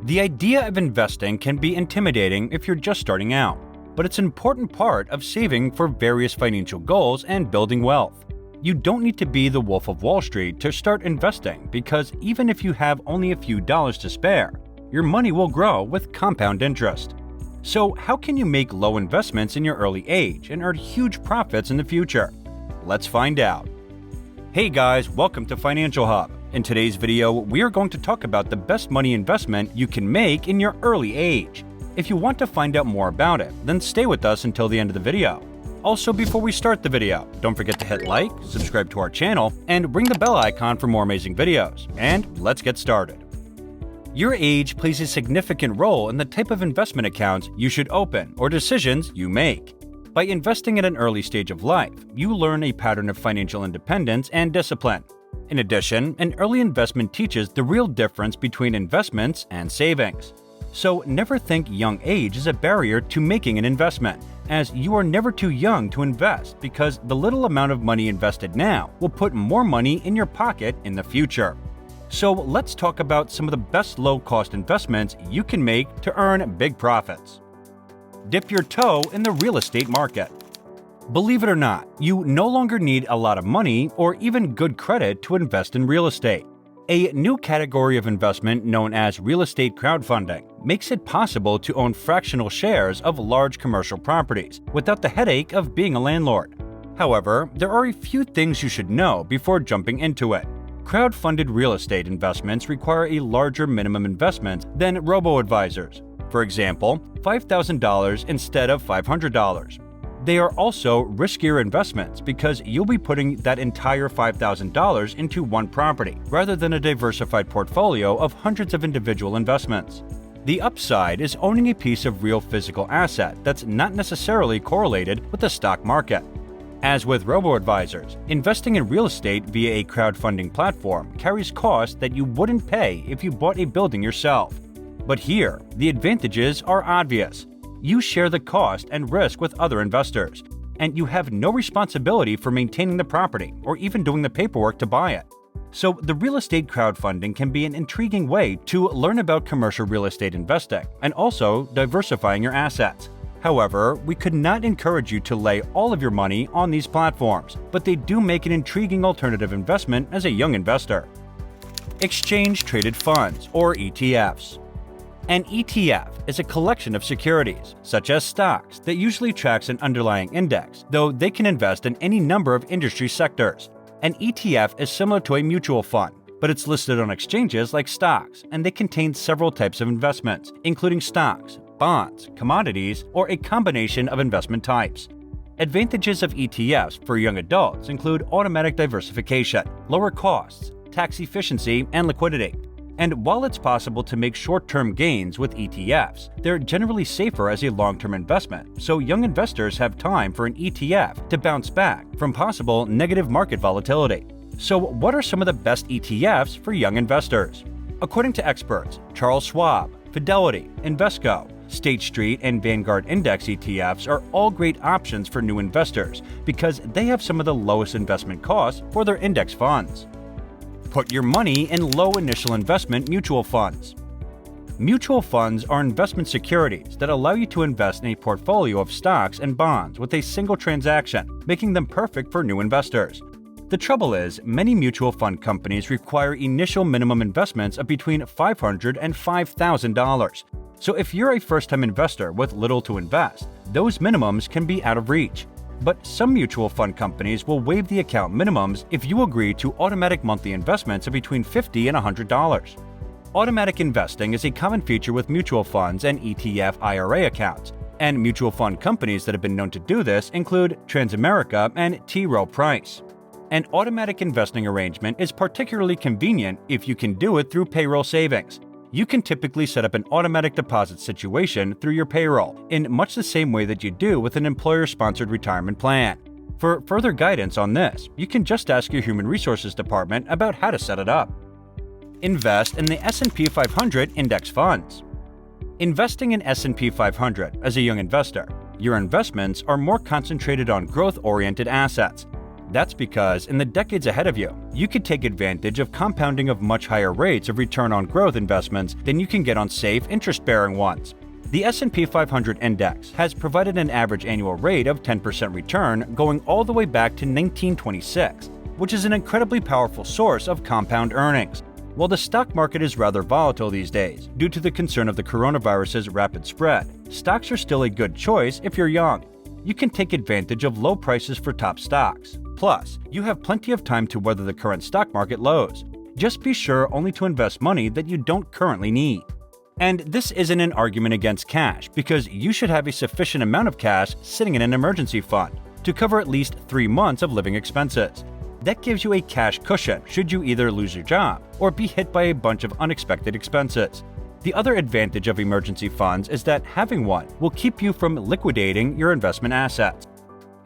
The idea of investing can be intimidating if you're just starting out, but it's an important part of saving for various financial goals and building wealth. You don't need to be the Wolf of Wall Street to start investing because even if you have only a few dollars to spare, your money will grow with compound interest. So how can you make low investments in your early age and earn huge profits in the future? Let's find out. Hey guys, welcome to Financial Hub. In today's video, we are going to talk about the best money investment you can make in your early age. If you want to find out more about it, then stay with us until the end of the video. Also, before we start the video, don't forget to hit like, subscribe to our channel, and ring the bell icon for more amazing videos. And let's get started. Your age plays a significant role in the type of investment accounts you should open or decisions you make. By investing at an early stage of life, you learn a pattern of financial independence and discipline. In addition, an early investment teaches the real difference between investments and savings. So never think young age is a barrier to making an investment, as you are never too young to invest because the little amount of money invested now will put more money in your pocket in the future. So let's talk about some of the best low-cost investments you can make to earn big profits. Dip your toe in the real estate market. Believe it or not, you no longer need a lot of money or even good credit to invest in real estate. A new category of investment known as real estate crowdfunding makes it possible to own fractional shares of large commercial properties without the headache of being a landlord. However, there are a few things you should know before jumping into it. Crowdfunded real estate investments require a larger minimum investment than robo-advisors. For example, $5,000 instead of $500. They are also riskier investments because you'll be putting that entire $5,000 into one property rather than a diversified portfolio of hundreds of individual investments. The upside is owning a piece of real physical asset that's not necessarily correlated with the stock market. As with robo-advisors, investing in real estate via a crowdfunding platform carries costs that you wouldn't pay if you bought a building yourself. But here, the advantages are obvious. You share the cost and risk with other investors, and you have no responsibility for maintaining the property or even doing the paperwork to buy it. So the real estate crowdfunding can be an intriguing way to learn about commercial real estate investing and also diversifying your assets. However, we could not encourage you to lay all of your money on these platforms, but they do make an intriguing alternative investment as a young investor. Exchange-traded funds, or ETFs. An ETF is a collection of securities, such as stocks, that usually tracks an underlying index, though they can invest in any number of industry sectors. An ETF is similar to a mutual fund, but it's listed on exchanges like stocks, and they contain several types of investments, including stocks, bonds, commodities, or a combination of investment types. Advantages of ETFs for young adults include automatic diversification, lower costs, tax efficiency, and liquidity. And while it's possible to make short-term gains with ETFs, they're generally safer as a long-term investment, so young investors have time for an ETF to bounce back from possible negative market volatility. So what are some of the best ETFs for young investors? According to experts, Charles Schwab, Fidelity, Invesco, State Street, and Vanguard Index ETFs are all great options for new investors because they have some of the lowest investment costs for their index funds. Put your money in low initial investment mutual funds. Mutual funds are investment securities that allow you to invest in a portfolio of stocks and bonds with a single transaction, making them perfect for new investors. The trouble is, many mutual fund companies require initial minimum investments of between $500 and $5,000. So if you're a first-time investor with little to invest, those minimums can be out of reach. But some mutual fund companies will waive the account minimums if you agree to automatic monthly investments of between $50 and $100. Automatic investing is a common feature with mutual funds and ETF IRA accounts, and mutual fund companies that have been known to do this include Transamerica and T. Rowe Price. An automatic investing arrangement is particularly convenient if you can do it through payroll savings. You can typically set up an automatic deposit situation through your payroll in much the same way that you do with an employer-sponsored retirement plan. For further guidance on this, you can just ask your Human Resources department about how to set it up. Invest in the S&P 500 index funds. Investing in S&P 500 as a young investor, your investments are more concentrated on growth-oriented assets. That's because in the decades ahead of you, you could take advantage of compounding of much higher rates of return on growth investments than you can get on safe, interest-bearing ones. The S&P 500 index has provided an average annual rate of 10% return going all the way back to 1926, which is an incredibly powerful source of compound earnings. While the stock market is rather volatile these days due to the concern of the coronavirus's rapid spread, stocks are still a good choice if you're young. You can take advantage of low prices for top stocks. Plus, you have plenty of time to weather the current stock market lows. Just be sure only to invest money that you don't currently need. And this isn't an argument against cash, because you should have a sufficient amount of cash sitting in an emergency fund to cover at least 3 months of living expenses. That gives you a cash cushion should you either lose your job or be hit by a bunch of unexpected expenses. The other advantage of emergency funds is that having one will keep you from liquidating your investment assets.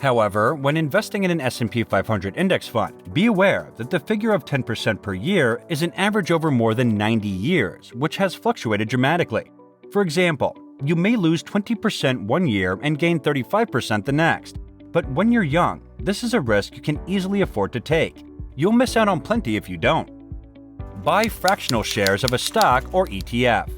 However, when investing in an S&P 500 index fund, be aware that the figure of 10% per year is an average over more than 90 years, which has fluctuated dramatically. For example, you may lose 20% one year and gain 35% the next. But when you're young, this is a risk you can easily afford to take. You'll miss out on plenty if you don't. Buy fractional shares of a stock or ETF.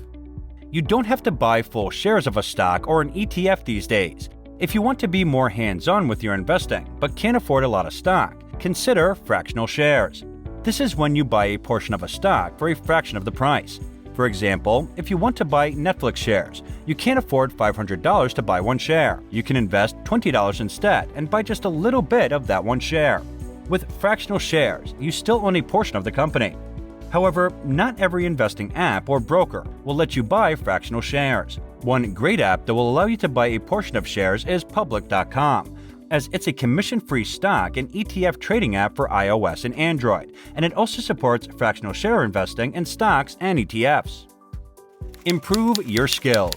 You don't have to buy full shares of a stock or an ETF these days. If you want to be more hands-on with your investing but can't afford a lot of stock, consider fractional shares. This is when you buy a portion of a stock for a fraction of the price. For example, if you want to buy Netflix shares, you can't afford $500 to buy one share. You can invest $20 instead and buy just a little bit of that one share. With fractional shares, you still own a portion of the company. However, not every investing app or broker will let you buy fractional shares. One great app that will allow you to buy a portion of shares is Public.com, as it's a commission-free stock and ETF trading app for iOS and Android, and it also supports fractional share investing in stocks and ETFs. Improve your skills.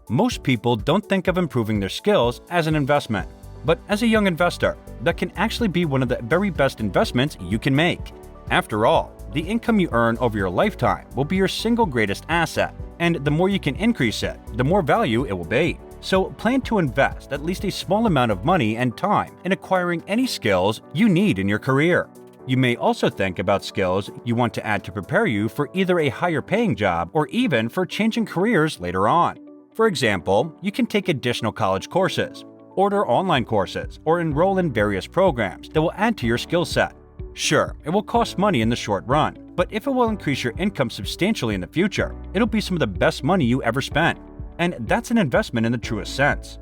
Most people don't think of improving their skills as an investment, but as a young investor, that can actually be one of the very best investments you can make. After all, the income you earn over your lifetime will be your single greatest asset, and the more you can increase it, the more value it will be. So plan to invest at least a small amount of money and time in acquiring any skills you need in your career. You may also think about skills you want to add to prepare you for either a higher paying job or even for changing careers later on. For example, you can take additional college courses, order online courses, or enroll in various programs that will add to your skill set. Sure, it will cost money in the short run, but if it will increase your income substantially in the future, it'll be some of the best money you ever spent. And that's an investment in the truest sense.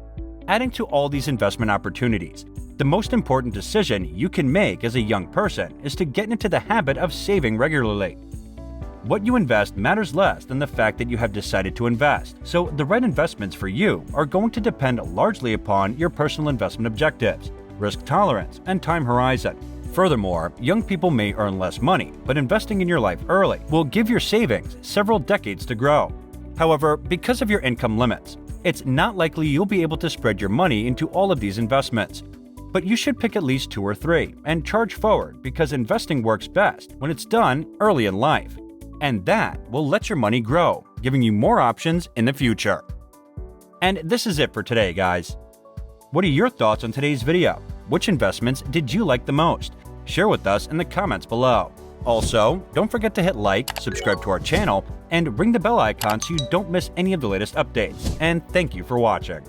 Adding to all these investment opportunities, the most important decision you can make as a young person is to get into the habit of saving regularly. What you invest matters less than the fact that you have decided to invest, so the right investments for you are going to depend largely upon your personal investment objectives, risk tolerance, and time horizon. Furthermore, young people may earn less money, but investing in your life early will give your savings several decades to grow. However, because of your income limits, it's not likely you'll be able to spread your money into all of these investments. But you should pick at least 2 or 3 and charge forward, because investing works best when it's done early in life. And that will let your money grow, giving you more options in the future. And this is it for today, guys. What are your thoughts on today's video? Which investments did you like the most? Share with us in the comments below. Also, don't forget to hit like, subscribe to our channel, and ring the bell icon so you don't miss any of the latest updates. And thank you for watching.